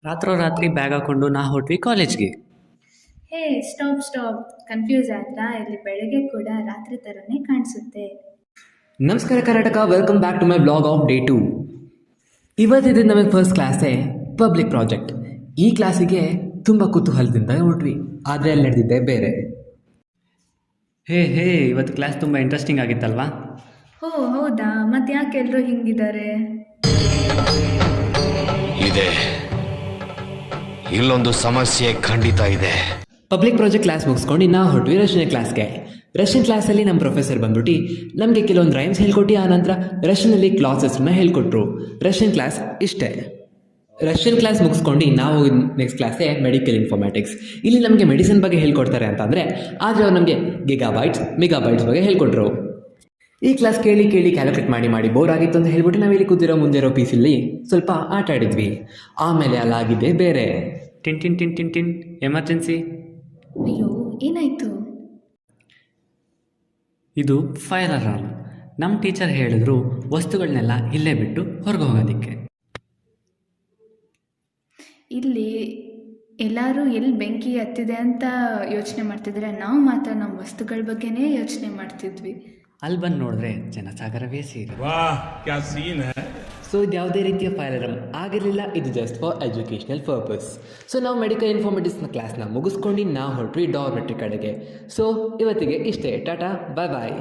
ರಾತ್ರೋರಾತ್ರಿ ಬ್ಯಾಗ್ ಹಾಕೊಂಡು ನಾ ಹೊಟ್ವಿ ಕಾಲೇಜ್ಗೆ. ಹೇ ಸ್ಟಾಪ್ ಸ್ಟಾಪ್, ಕನ್ಫ್ಯೂಸ್ ಆದ್ರಾ? ಇಲ್ಲಿ ಬೆಳಗ್ಗೆ ಕೂಡ ರಾತ್ರಿ ಥರನೇ ಕಾಣಿಸುತ್ತೆ. ನಮಸ್ಕಾರ Karnataka, welcome back to my blog of day 2. ಇವತ್ತಿದ್ದು ನಮಗೆ ಫಸ್ಟ್ ಕ್ಲಾಸೇ ಪಬ್ಲಿಕ್ ಪ್ರಾಜೆಕ್ಟ್. ಈ ಕ್ಲಾಸಿಗೆ ತುಂಬ ಕುತೂಹಲದಿಂದ ಹೊರಟ್ವಿ, ಆದರೆ ಅಲ್ಲಿ ನಡೆದಿದ್ದೆ ಬೇರೆ. ಹೇ ಇವತ್ತು ಕ್ಲಾಸ್ ತುಂಬ ಇಂಟ್ರೆಸ್ಟಿಂಗ್ ಆಗಿತ್ತಲ್ವಾ? ಓ ಹೌದಾ, ಮತ್ತೆ ಯಾಕೆ ಎಲ್ಲರೂ ಹಿಂಗಿದ್ದಾರೆ? ಇದೆ, ಇಲ್ಲೊಂದು ಸಮಸ್ಯೆ ಖಂಡಿತ ಇದೆ. ಪಬ್ಲಿಕ್ ಪ್ರಾಜೆಕ್ಟ್ ಕ್ಲಾಸ್ ಮುಗಿಸ್ಕೊಂಡು ನಾವು ಹೊರಟ್ವಿ ರಷ್ಯನ್ ಕ್ಲಾಸ್ಗೆ. ರಷ್ಯನ್ ಕ್ಲಾಸಲ್ಲಿ ನಮ್ಮ ಪ್ರೊಫೆಸರ್ ಬಂದ್ಬಿಟ್ಟು ನಮಗೆ ಕೆಲವೊಂದು ರೈಮ್ಸ್ ಹೇಳ್ಕೊಟ್ಟು ಆನಂತರ ರಷ್ಯನಲ್ಲಿ ಕ್ಲಾಸಸ್ನ ಹೇಳ್ಕೊಟ್ರು. ರಷ್ಯನ್ ಕ್ಲಾಸ್ ಇಷ್ಟೇ. ರಷ್ಯನ್ ಕ್ಲಾಸ್ ಮುಗಿಸ್ಕೊಂಡು ನಾವು ನೆಕ್ಸ್ಟ್ ಕ್ಲಾಸೇ ಮೆಡಿಕಲ್ ಇನ್ಫಾರ್ಮ್ಯಾಟಿಕ್ಸ್. ಇಲ್ಲಿ ನಮಗೆ ಮೆಡಿಸಿನ್ ಬಗ್ಗೆ ಹೇಳ್ಕೊಡ್ತಾರೆ ಅಂತಂದರೆ, ಆದರೆ ಅವ್ರು ನಮಗೆ ಗಿಗಾಬೈಟ್ಸ್ ಮೆಗಾಬೈಟ್ಸ್ ಬಗ್ಗೆ ಹೇಳ್ಕೊಟ್ರು. ಈ ಕ್ಲಾಸ್ ಕೇಳಿ ಕ್ಯಾಲ್ಕುಲೇಟ್ ಮಾಡಿ ಬೋರ್ ಆಗಿತ್ತು ಅಂತ ಹೇಳ್ಬಿಟ್ಟು ನಾವಿಲ್ಲಿ ಕೂತಿರೋ ಮುಂದೆ ಇರೋ ಪೀಸಲ್ಲಿ ಸ್ವಲ್ಪ ಆಟ ಆಡಿದ್ವಿ. ಆಮೇಲೆ ಅಲ್ಲಾಗಿದೆ ಬೇರೆ. Tin tin tin tin tin emergency. ಅಯ್ಯೋ, ಏನಾಯ್ತು? ಇದು ಫೈರ್ ಅಲಾರ್ಮ್. ನಮ್ಮ ಟೀಚರ್ ಹೇಳಿದ್ರು ವಸ್ತುಗಳನ್ನೆಲ್ಲ ಇಲ್ಲೇ ಬಿಟ್ಟು ಹೊರಗೆ ಹೋಗೋದಕ್ಕೆ. ಇಲ್ಲಿ ಎಲ್ಲರೂ ಎಲ್ಲಿ ಬೆಂಕಿ ಹತ್ತಿದೆ ಅಂತ ಯೋಚನೆ ಮಾಡ್ತಿದ್ರೆ, ನಾವು ಮಾತ್ರ ನಮ್ಮ ವಸ್ತುಗಳ ಬಗ್ಗೆನೇ ಯೋಚನೆ ಮಾಡ್ತಿದ್ವಿ. ಅಲ್ಲಿ ಬಂದು ನೋಡಿದ್ರೆ ಜನಸಾಗರವೇ ಸೇರಿ. ಸೊ ಇದು ಯಾವುದೇ ರೀತಿಯ ಫೈರ್ ಅಲಾರ್ಮ್ ಆಗಿರಲಿಲ್ಲ, ಇದು just for educational purpose. So ನಾವು ಮೆಡಿಕಲ್ ಇನ್ಫಾರ್ಮೇಟಿಕ್ಸ್ನ ಕ್ಲಾಸ್ನ ಮುಗಿಸ್ಕೊಂಡು ನಾವು ಹೊರಟ್ವಿ ಡಾರ್ಮೆಟ್ರಿ ಕಡೆಗೆ. ಸೊ ಇವತ್ತಿಗೆ ಇಷ್ಟೇ, ಟಾಟಾ, ಬಾಯ್ ಬಾಯ್.